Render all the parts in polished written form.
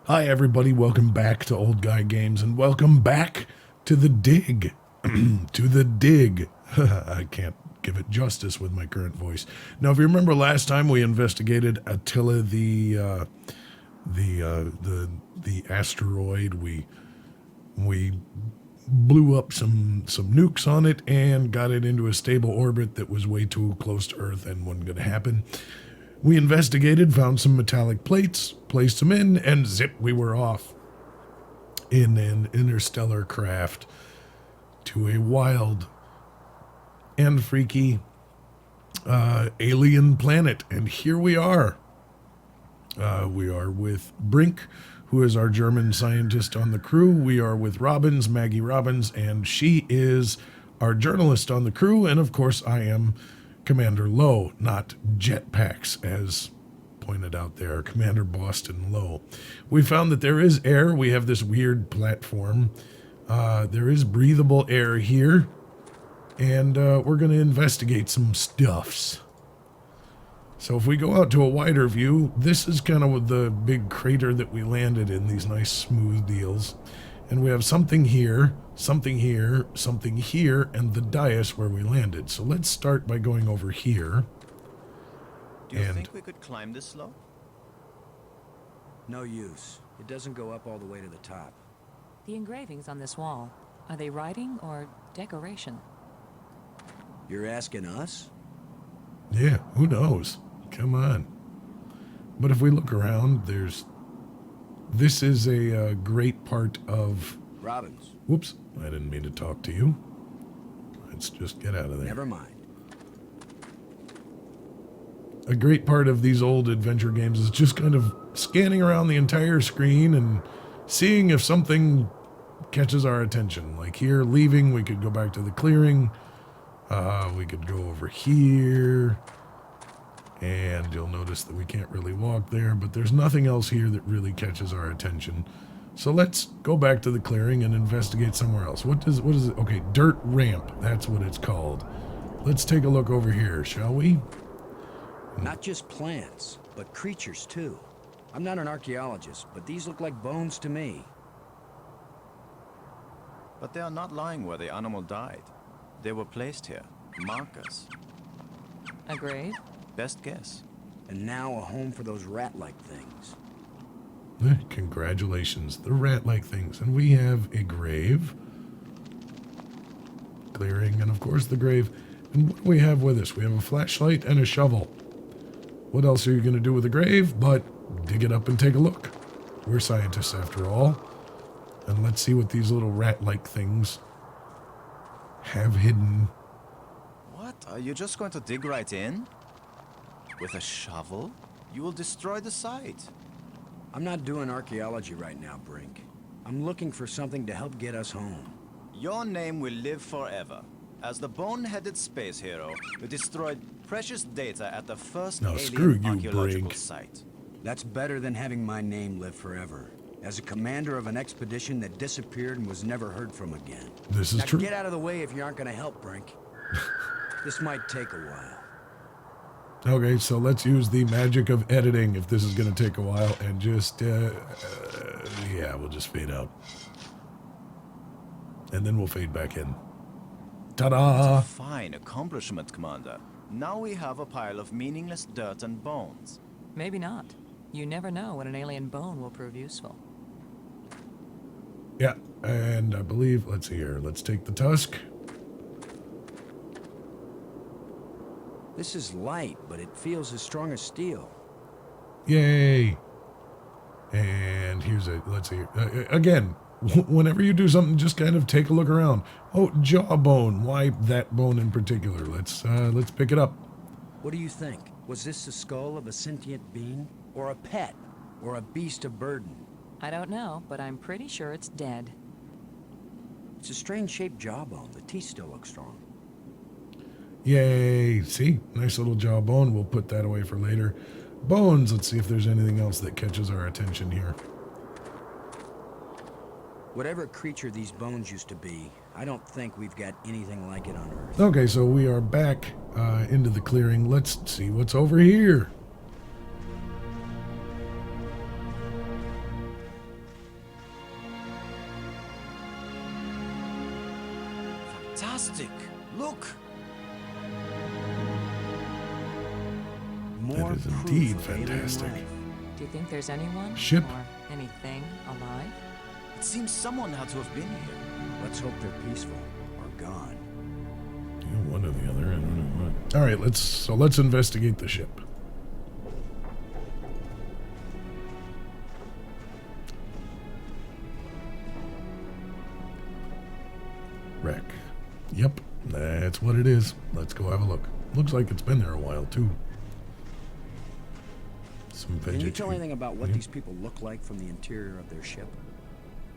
Hi, everybody. Welcome back to Old Guy Games, and welcome back to the dig. To the dig. I can't give it justice with my current voice. Now, if you remember last time, we investigated Attila the asteroid. We blew up some nukes on it and got it into a stable orbit that was way too close to Earth and wasn't going to happen. We investigated, found some metallic plates, placed them in, and zip, we were off in an interstellar craft to a wild and freaky alien planet. And here we are. We are with Brink, who is our German scientist on the crew. We are with Robbins, Maggie Robbins, and she is our journalist on the crew. And of course, I am Commander Lowe, not Jetpacks, as pointed out there, Commander Boston Lowe. We found that there is air. We have this weird platform. There is breathable air here, and we're going to investigate some stuffs. So if we go out to a wider view, this is kind of the big crater that we landed in, these nice smooth deals. And we have something here, something here, something here, and the dais where we landed. So let's start by going over here. Do you think we could climb this slope? No use. It doesn't go up all the way to the top. The engravings on this wall, are they writing or decoration? You're asking us? Yeah, who knows? Come on. But if we look around, this is a great part of... Robbins. Whoops, I didn't mean to talk to you. Let's just get out of there. Never mind. A great part of these old adventure games is just kind of scanning around the entire screen and seeing if something catches our attention. Like here, leaving, we could go back to the clearing. We could go over here. And you'll notice that we can't really walk there, but there's nothing else here that really catches our attention. So let's go back to the clearing and investigate somewhere else. What is it? Okay, dirt ramp. That's what it's called. Let's take a look over here, shall we? Not just plants, but creatures too. I'm not an archaeologist, but these look like bones to me. But they are not lying where the animal died. They were placed here. Markers. A grave? Best guess. And now a home for those rat-like things. Congratulations, the rat-like things. And we have a grave. Clearing, and of course the grave. And what do we have with us? We have a flashlight and a shovel. What else are you going to do with a grave but dig it up and take a look? We're scientists after all. And let's see what these little rat-like things have hidden. What? Are you just going to dig right in? With a shovel? You will destroy the site. I'm not doing archaeology right now, Brink. I'm looking for something to help get us home. Your name will live forever. As the bone-headed space hero who destroyed precious data at the first alien archaeological site. That's better than having my name live forever. As a commander of an expedition that disappeared and was never heard from again. This is now true. Get out of the way if you aren't going to help, Brink. This might take a while. Okay, so let's use the magic of editing if this is going to take a while and just, yeah, we'll just fade out. And then we'll fade back in. Ta-da! That's a fine accomplishment, Commander. Now we have a pile of meaningless dirt and bones. Maybe not. You never know when an alien bone will prove useful. Yeah, and I believe, let's see here, let's take the tusk. This is light, but it feels as strong as steel. Yay! And here's let's see, again, whenever you do something, just kind of take a look around. Oh, jawbone. Why that bone in particular? Let's pick it up. What do you think? Was this the skull of a sentient being? Or a pet? Or a beast of burden? I don't know, but I'm pretty sure it's dead. It's a strange-shaped jawbone. The teeth still look strong. Yay! See? Nice little jawbone. We'll put that away for later. Bones. Let's see if there's anything else that catches our attention here. Whatever creature these bones used to be, I don't think we've got anything like it on Earth. Okay, so we are back into the clearing. Let's see what's over here. fantastic. Look. More That is proof indeed of alien fantastic. life. Do you think there's anyone Ship. or anything alive? It seems someone had to have been here. Let's hope they're peaceful or gone. Yeah, one or the other. I don't know what. All right, let's investigate the ship. Wreck. Yep, that's what it is. Let's go have a look. Looks like it's been there a while too. Some Can you vegetation. tell anything about what Yep. these people look like from the interior of their ship?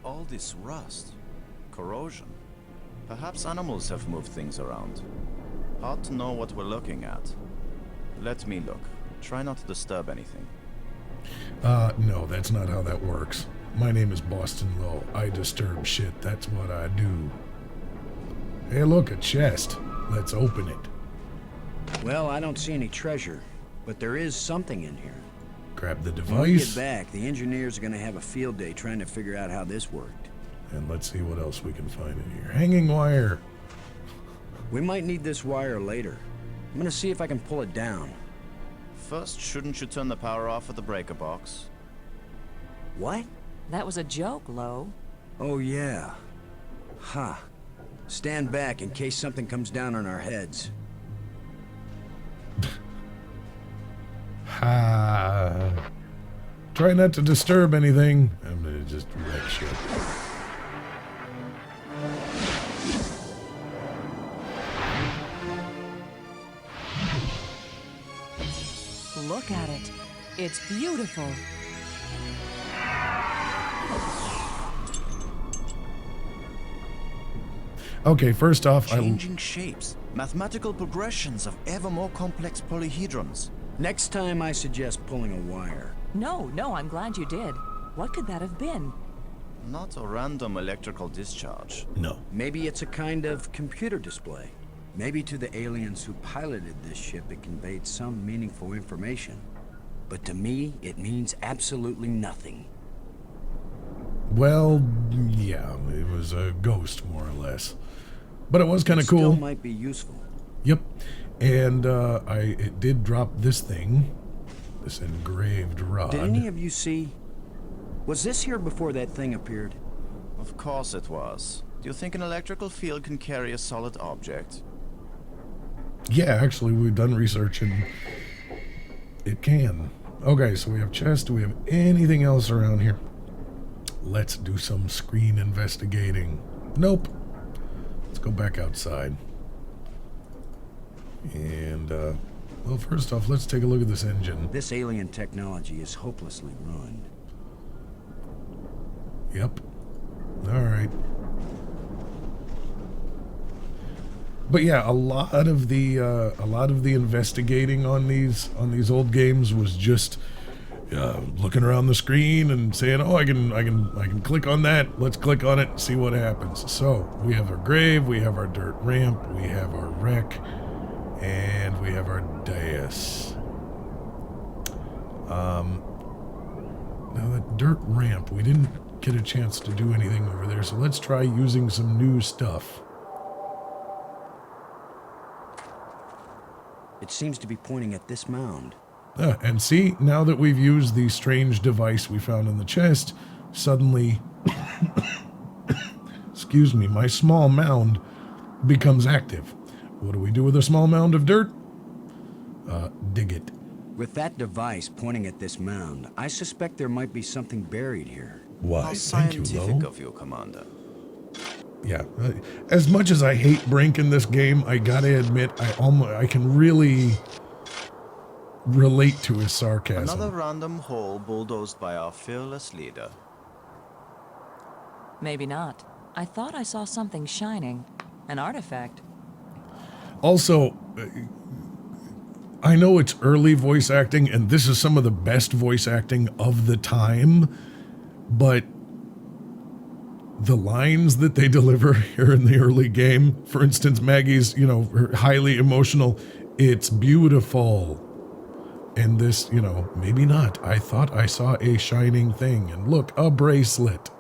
All this rust. Corrosion. Perhaps animals have moved things around. Hard to know what we're looking at. Let me look. Try not to disturb anything. No, that's not how that works. My name is Boston Lowe. I disturb shit. That's what I do. Hey, look, a chest. Let's open it. Well, I don't see any treasure, but there is something in here. Grab the When we get device. back, the engineers are going to have a field day trying to figure out how this worked. And let's see what else we can find in here. Hanging wire. We might need this wire later. I'm going to see if I can pull it down. First, shouldn't you turn the power off at the breaker box? What? That was a joke, Lowe. Oh, yeah. Ha. Stand back in case something comes down on our heads. Ha. Try not to disturb anything. I'm gonna just wreck shit. Look at it. It's beautiful. Okay, first off, Changing shapes. Mathematical progressions of ever more complex polyhedrons. Next time, I suggest pulling a wire. No, I'm glad you did. What could that have been? Not a random electrical discharge. no. Maybe it's a kind of computer display. Maybe to the aliens who piloted this ship, it conveyed some meaningful information. But to me, it means absolutely nothing. Well, yeah, it was a ghost, more or less. But it was kind of Still cool. might be useful. Yep. And it did drop this thing. This engraved rod. Did any of you see? Was this here before that thing appeared? Of course it was. Do you think an electrical field can carry a solid object? Yeah, actually, we've done research and it can. Okay, so we have chest. Do we have anything else around here? Let's do some screen investigating. Nope. Let's go back outside. And, well, first off, let's take a look at this engine. This alien technology is hopelessly ruined. Yep. All right. But yeah, a lot of the investigating on these old games was just looking around the screen and saying, "Oh, I can click on that. Let's click on it and see what happens." So we have our grave, we have our dirt ramp, we have our wreck, and we have our dais. Now that dirt ramp, we didn't get a chance to do anything over there, so let's try using some new stuff. It seems to be pointing at this mound. And see, now that we've used the strange device we found in the chest, suddenly, excuse me, my small mound becomes active. What do we do with a small mound of dirt? Dig it. With that device pointing at this mound, I suspect there might be something buried here. Why, How thank you, scientific Lowe. of you, Commander. Yeah, as much as I hate Brink in this game, I gotta admit, I can really relate to his sarcasm. Another random hole bulldozed by our fearless leader. Maybe not. I thought I saw something shining. An artifact. Also, I know it's early voice acting, and this is some of the best voice acting of the time, but the lines that they deliver here in the early game, for instance, Maggie's, her highly emotional, "It's beautiful." And this, maybe not. I thought I saw a shining thing, and look, a bracelet.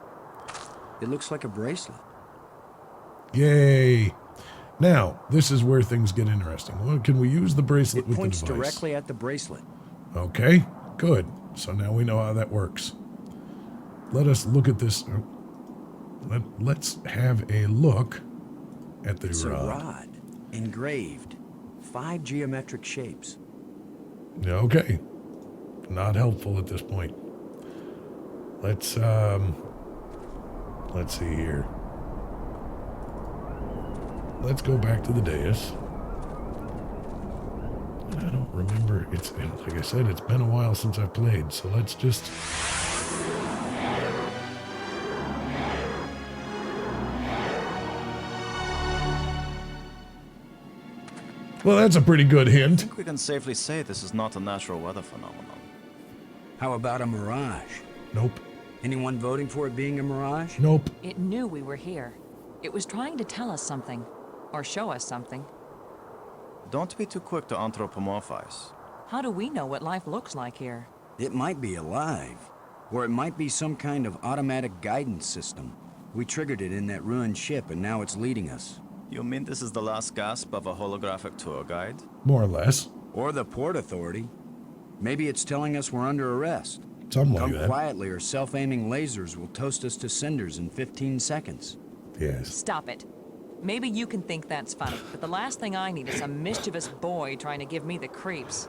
It looks like a bracelet. Yay. Now, this is where things get interesting. Well, can we use the bracelet It with the points device? directly at the bracelet. Okay, good. So now we know how that works. Let us look at this. Let's have a look at the It's a rod. rod, engraved, 5 geometric shapes. Okay. Not helpful at this point. Let's see here. Let's go back to the dais. I don't remember. It's like I said, it's been a while since I've played, so let's just. Well, that's a pretty good I hint. think we can safely say this is not a natural weather phenomenon. How about a mirage? Nope. Anyone voting for it being a mirage? Nope. It knew we were here. It was trying to tell us something. Or show us something. Don't be too quick to anthropomorphize. How do we know what life looks like here? It might be alive. Or it might be some kind of automatic guidance system. We triggered it in that ruined ship and now it's leading us. You mean this is the last gasp of a holographic tour guide? More or less. Or the Port Authority. Maybe it's telling us we're under arrest. Something like Come that. quietly or self-aiming lasers will toast us to cinders in 15 seconds. Yes. Stop it. Maybe you can think that's funny, but the last thing I need is some mischievous boy trying to give me the creeps.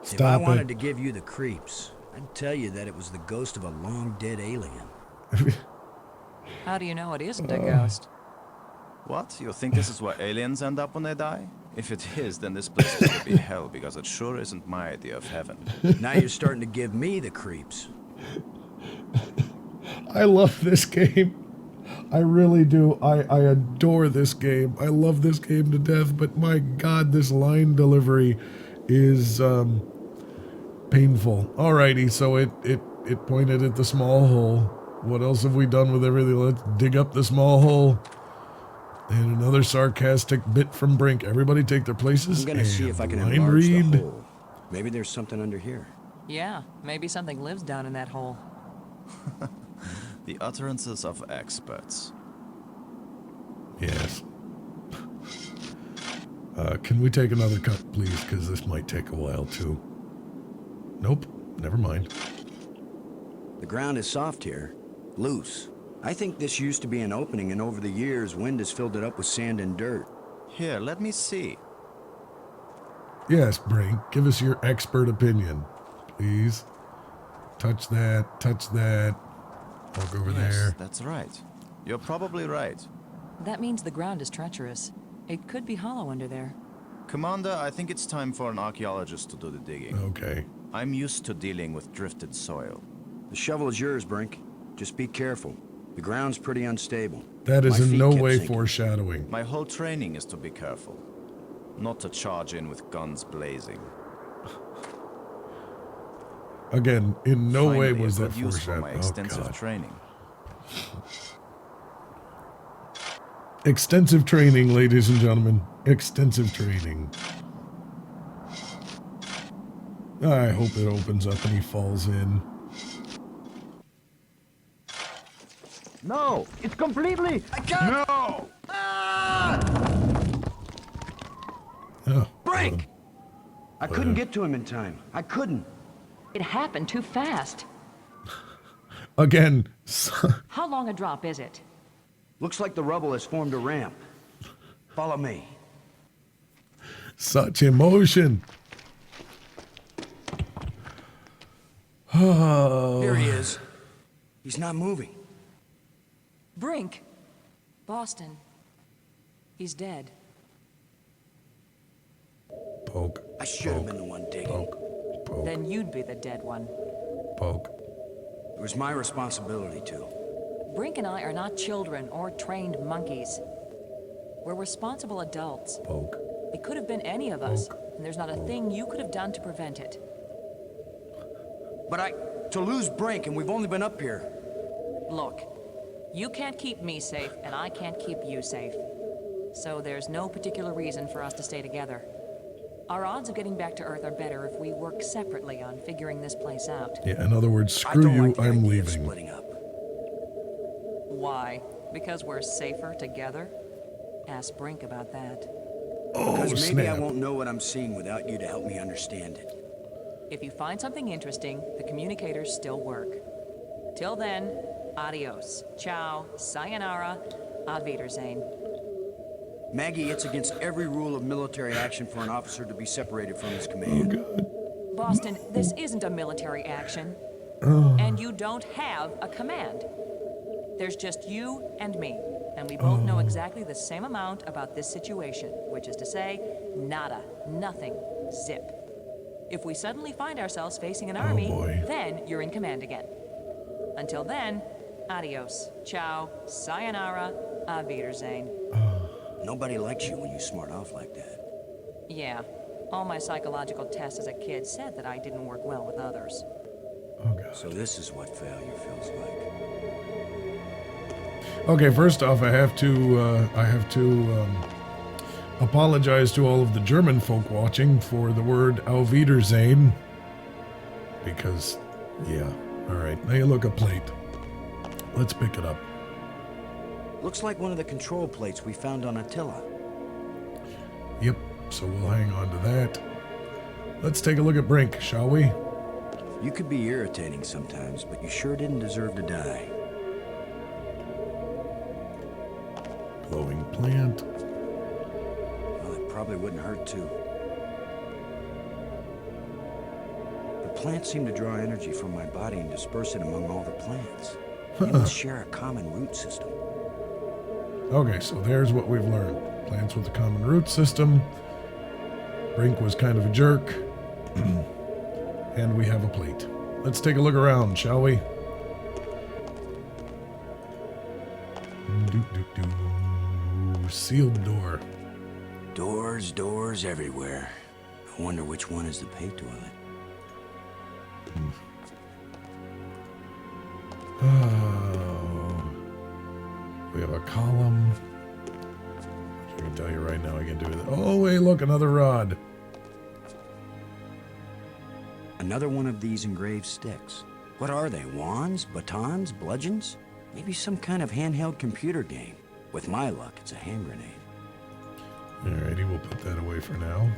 If I Stop wanted it. to give you the creeps, I'd tell you that it was the ghost of a long-dead alien. How do you know it isn't a ghost? What? You think this is where aliens end up when they die? If it is, then this place is gonna be hell, because it sure isn't my idea of heaven. Now you're starting to give me the creeps. I love this game. I really do. I adore this game. I love this game to death, but my God, this line delivery is painful. Alrighty, so it pointed at the small hole. What else have we done with everything? Let's dig up the small hole. And another sarcastic bit from Brink. Everybody take their places. I'm gonna see if I can line enlarge read. the hole. Maybe there's something under here. Yeah, maybe something lives down in that hole. The utterances of experts. Yes. Can we take another cut, please? Because this might take a while, too. Nope. Never mind. The ground is soft here, loose. I think this used to be an opening, and over the years, wind has filled it up with sand and dirt. Here, let me see. Yes, Brink. Give us your expert opinion, please. Touch that. Touch that. Walk over Yes, there. that's right. You're probably right. That means the ground is treacherous. It could be hollow under there. Commander, I think it's time for an archaeologist to do the digging. Okay. I'm used to dealing with drifted soil. The shovel is yours, Brink. Just be careful. The ground's pretty unstable. That is My in feet no kept way sinking. foreshadowing. My whole training is to be careful. Not to charge in with guns blazing. Again, in no way Finally, was a that good use for my foreshadowing. Oh, extensive God. training. Extensive training, ladies and gentlemen. Extensive training. I hope it opens up and he falls in. No, it's completely. No. Oh, Brink! I couldn't get to him in time. I couldn't. It happened too fast. again, How long a drop is it? Looks like the rubble has formed a ramp. Follow me. such emotion. Oh, Here he is. He's not moving. Brink. Boston. He's dead. poke. I should have been the one digging. Poke. Poke. Then you'd be the dead one. Poke. It was my responsibility to. Brink and I are not children or trained monkeys. We're responsible adults. Poke. It could have been any of us, and there's not a thing you could have done to prevent it. But to lose Brink, and we've only been up here. Look, you can't keep me safe, and I can't keep you safe. So there's no particular reason for us to stay together. Our odds of getting back to Earth are better if we work separately on figuring this place out. Yeah, in other words, I screw don't you, like the I'm idea of leaving. splitting up. Why? Because we're safer together? Ask Brink about that. Oh, Because maybe I snap. won't know what I'm seeing without you to help me understand it. If you find something interesting, the communicators still work. Till then, adios. Ciao. Sayonara. Auf Wiedersehen. Maggie, it's against every rule of military action for an officer to be separated from his command. Boston, this isn't a military action. And you don't have a command. There's just you and me. And we both know exactly the same amount about this situation, which is to say, nada, nothing, zip. If we suddenly find ourselves facing an army, boy. then you're in command again. Until then, adios, ciao, sayonara, auf Wiedersehen. Nobody likes you when you smart off like that. Yeah, all my psychological tests as a kid said that I didn't work well with others. Oh, God. So this is what failure feels like. Okay, first off, I have to apologize to all of the German folk watching for the word Auf Wiedersehen. Because, yeah. All right, now you look a plate. Let's pick it up. Looks like one of the control plates we found on Attila. Yep, so we'll hang on to that. Let's take a look at Brink, shall we? You could be irritating sometimes, but you sure didn't deserve to die. Glowing plant. Well, it probably wouldn't hurt too. The plants seem to draw energy from my body and disperse it among all the plants. They must share a common root system. Okay, so there's what we've learned. Plants with a common root system. Brink was kind of a jerk. And we have a plate. Let's take a look around, shall we? Sealed door. Doors everywhere. I wonder which one is the pay toilet. Oh. We have a column. I can tell you right now I can do it. Oh, wait, look, another rod. Another one of these engraved sticks. What are they? Wands? Batons? Bludgeons? Maybe some kind of handheld computer game. With my luck, it's a hand grenade. Alrighty, we'll put that away for now.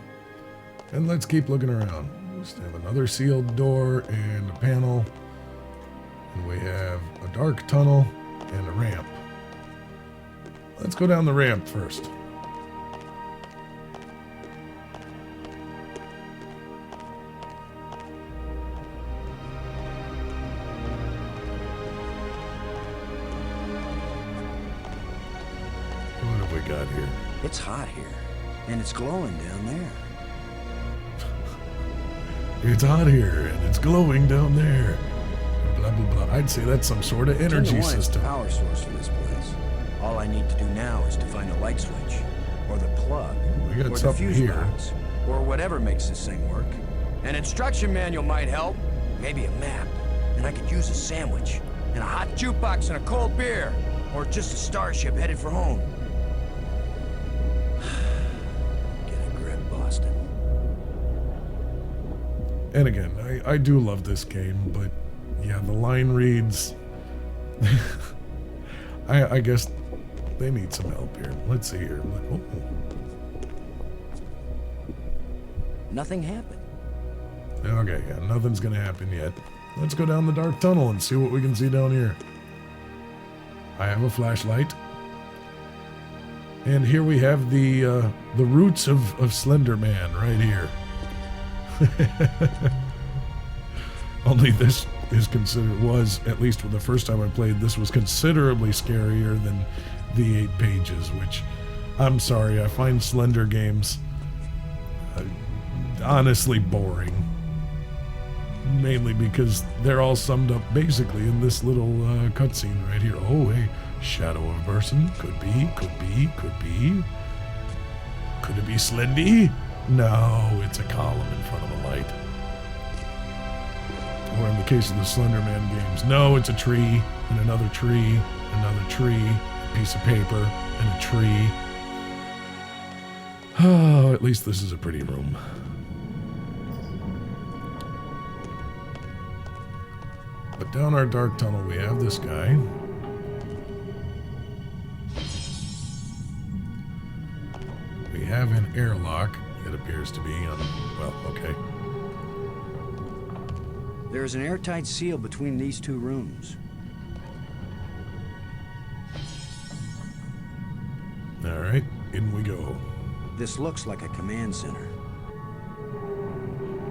And let's keep looking around. We just have another sealed door and a panel. And we have a dark tunnel and a ramp. Let's go down the ramp first. What have we got here? It's hot here, and it's glowing down there. It's hot here and it's glowing down there. Blah, blah, blah. I'd say that's some sort of energy 10 to 1, it's the system. power source for this place. All I need to do now is to find the light switch, or the plug, We got or the something fuse here. box, or whatever makes this thing work. An instruction manual might help, maybe a map, and I could use a sandwich, and a hot jukebox and a cold beer, or just a starship headed for home. Get a grip, Boston. And again, I do love this game, but yeah, the line reads. I guess they need some help here. Let's see here. Oh. Nothing happened. Okay, yeah, nothing's gonna happen yet. Let's go down the dark tunnel and see what we can see down here. I have a flashlight. And here we have the roots of Slender Man right here. Only this is was, at least for the first time I played, this was considerably scarier than the 8 pages, which, I'm sorry, I find Slender games honestly boring. Mainly because they're all summed up basically in this little cutscene right here. Oh, hey, shadow of a person. Could be, could be, could be. Could it be Slendy? No, it's a column in front of a light. Or in the case of the Slender Man games, no, it's a tree, and another tree, a piece of paper, and a tree. Oh, at least this is a pretty room. But down our dark tunnel, we have this guy. We have an airlock, it appears to be. Well, okay. There is an airtight seal between these two rooms. All right, in we go. This looks like a command center.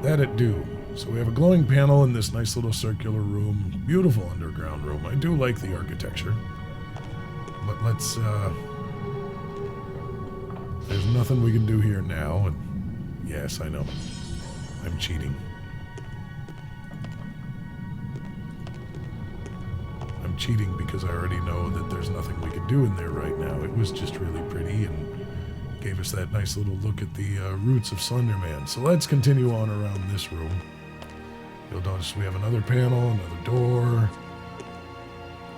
That it do. So we have a glowing panel in this nice little circular room. Beautiful underground room. I do like the architecture. But let's, there's nothing we can do here now. And yes, I know. I'm cheating. I'm cheating because I already know that there's nothing we can do in there right now. It was just really pretty and gave us that nice little look at the roots of Slender Man. So let's continue on around this room. You'll notice we have another panel, another door,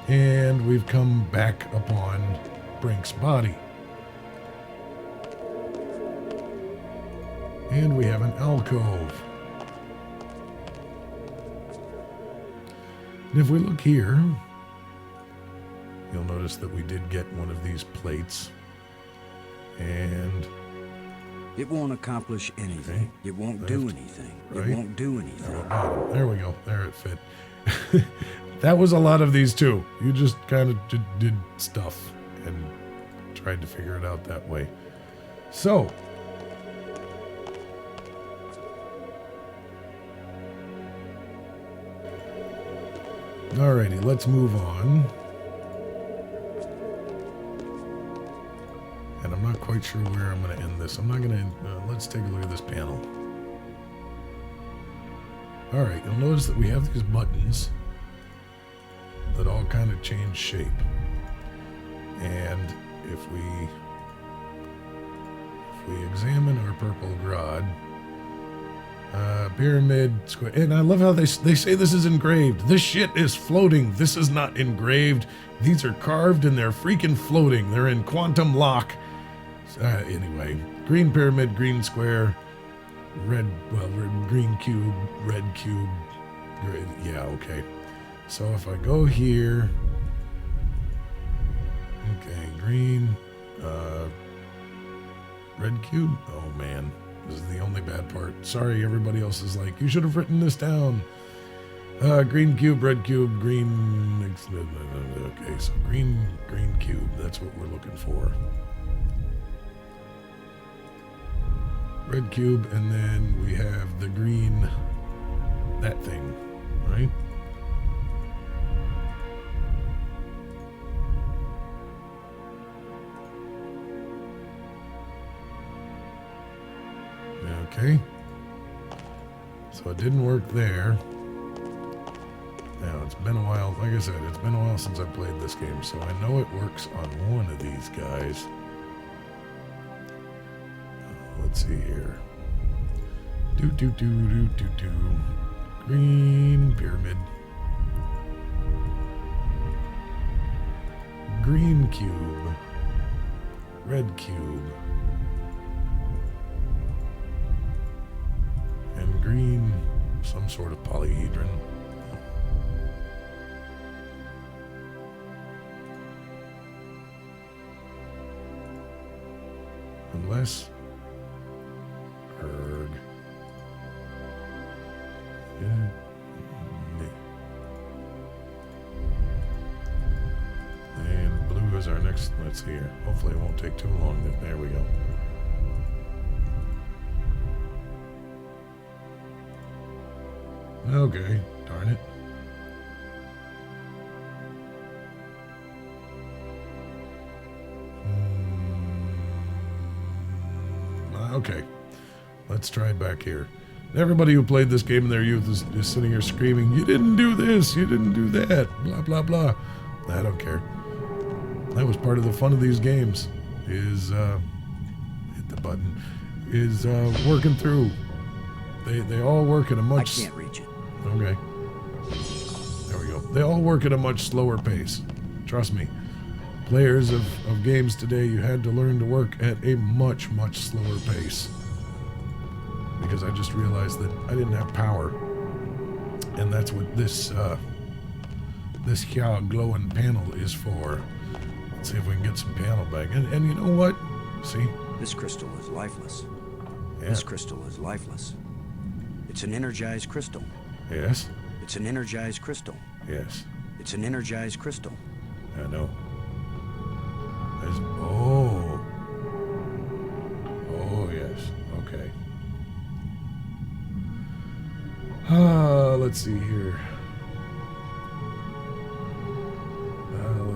and we've come back upon Brink's body. And we have an alcove. And if we look here, you'll notice that we did get one of these plates. And it won't accomplish anything. Okay. It won't do anything. Right. It won't do anything. There we go. There it fit. That was a lot of these too. You just kind of did stuff and tried to figure it out that way. So, alrighty, let's move on. And I'm not quite sure where I'm going to end this. I'm not going to... let's take a look at this panel. Alright, you'll notice that we have these buttons that all kind of change shape. And if we examine our purple rod, pyramid, square... And I love how they say this is engraved. This shit is floating. This is not engraved. These are carved and they're freaking floating. They're in quantum lock. Anyway, green pyramid, green square, green cube, red cube. Yeah, okay. So if I go here, okay, green, red cube. Oh man, this is the only bad part. Sorry, everybody else is like, you should have written this down. Green cube, red cube, green. Okay, so green cube. That's what we're looking for. Red cube, and then we have the green, that thing, right? Okay. So it didn't work there. Now, it's been a while. Like I said, it's been a while since I played this game, so I know it works on one of these guys. Let's see here. Green pyramid. Green cube. Red cube. And green, some sort of polyhedron. Unless... Erg. Yeah. And blue is our next. Let's see here. Hopefully it won't take too long. There we go. Okay. Darn it. Okay, let's try it back here. Everybody who played this game in their youth is sitting here screaming, you didn't do this, you didn't do that, blah, blah, blah. I don't care. That was part of the fun of these games, is, hit the button, is working through. They all work at a much... I can't reach it. Okay. There we go. They all work at a much slower pace. Trust me. Players of games today, you had to learn to work at a much, much slower pace. Because I just realized that I didn't have power. And that's what this here glowing panel is for. Let's see if we can get some panel back. And you know what? See? This crystal is lifeless. Yeah. This crystal is lifeless. It's an energized crystal. Yes. It's an energized crystal. Yes. It's an energized crystal. I know. Oh. Oh, yes. Okay. Let's see here.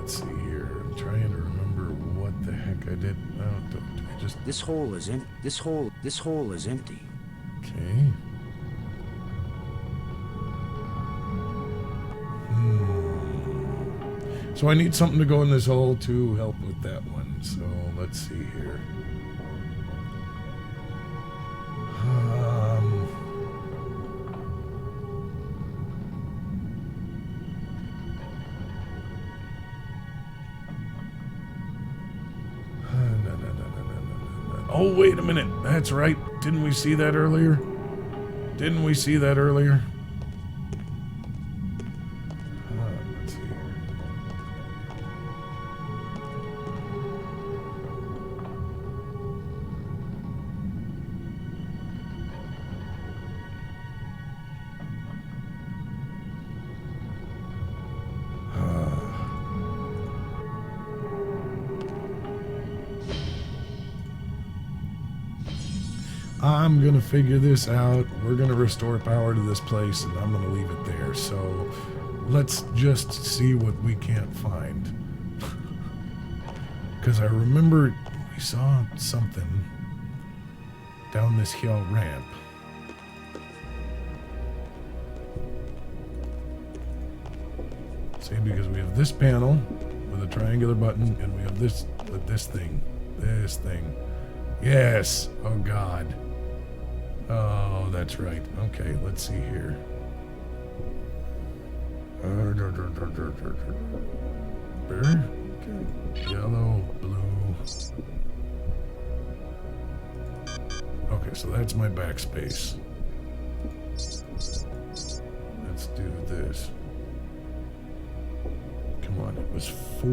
Let's see here. I'm trying to remember what the heck I did. Do I just... This hole is this hole is empty. Okay. So I need something to go in this hole to help with that one. So let's see here. Oh, wait a minute. That's right. Didn't we see that earlier? Didn't we see that earlier? Let's see here. I'm going to figure this out. We're going to restore power to this place, and I'm going to leave it there. So let's just see what we can't find. Because I remember we saw something down this hill ramp. See, because we have this panel with a triangular button, and we have this with this thing. This thing. Yes! Oh, God. Oh, that's right. Okay, let's see here. Yellow, blue. Okay, so that's my backspace. Let's do this. Come on, it was 4,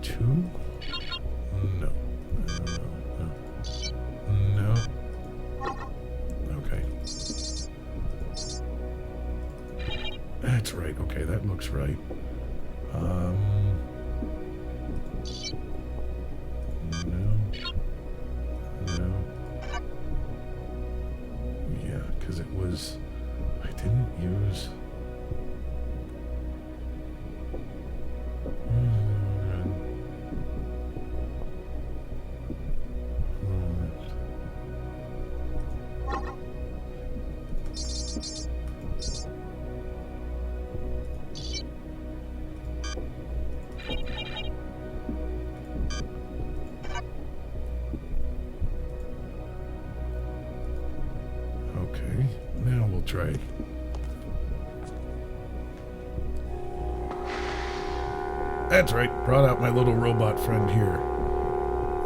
2? No. No. Okay. That's right. Okay, that looks right. No. No. Yeah, because it was... I didn't use... Okay, now we'll try. That's right, brought out my little robot friend here.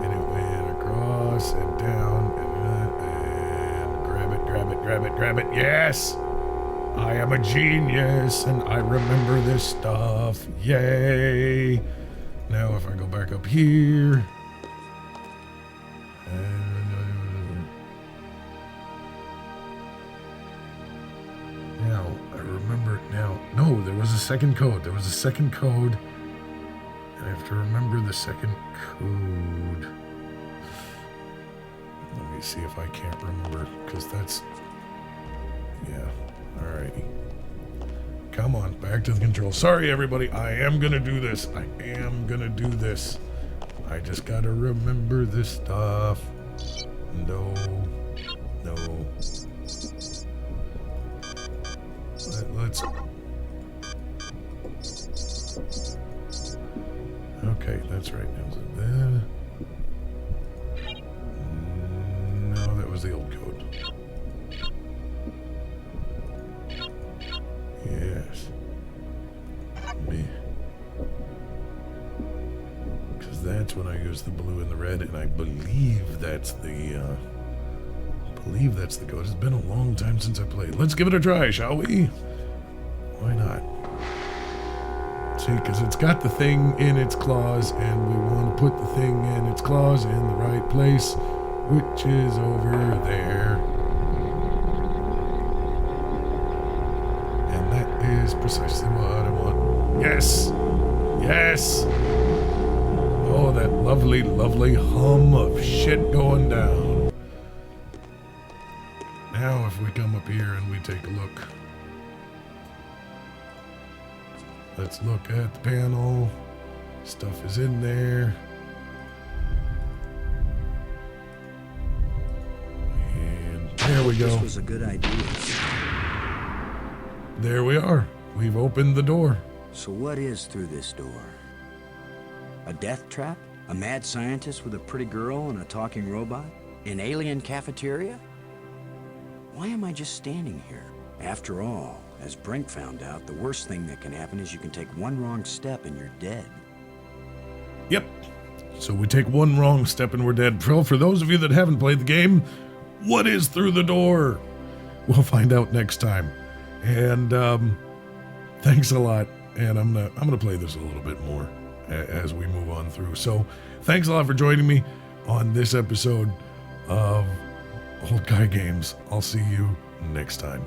And it went across and down and grab it, grab it, grab it, grab it. Yes! I am a genius and I remember this stuff. Yay! Now if I go back up here... Now, I remember it now. No, there was a second code. There was a second code. And I have to remember the second code. Let me see if I can't remember, because that's... Yeah, alrighty. Come on, back to the control. Sorry, everybody. I am going to do this. I am going to do this. I just got to remember this stuff. No. No. Let's... Okay, that's right. Then... No, that was the old code. Yes. Me. Because that's when I use the blue and the red, and I believe that's the code. It's been a long time since I played. Let's give it a try, shall we? Why not? See, because it's got the thing in its claws, and we want to put the thing in its claws in the right place, which is over there. And that is precisely what I want. Yes! Yes! Oh, that lovely, lovely hum of shit going down. Now if we come up here and we take a look. Let's look at the panel. Stuff is in there. And there we go. This was a good idea. There we are. We've opened the door. So what is through this door? A death trap? A mad scientist with a pretty girl and a talking robot? An alien cafeteria? Why am I just standing here? After all, as Brink found out, the worst thing that can happen is you can take one wrong step and you're dead. Yep. So we take one wrong step and we're dead. For those of you that haven't played the game, what is through the door? We'll find out next time. And thanks a lot. And I'm gonna play this a little bit more as we move on through. So thanks a lot for joining me on this episode of Old Guy Games. I'll see you next time.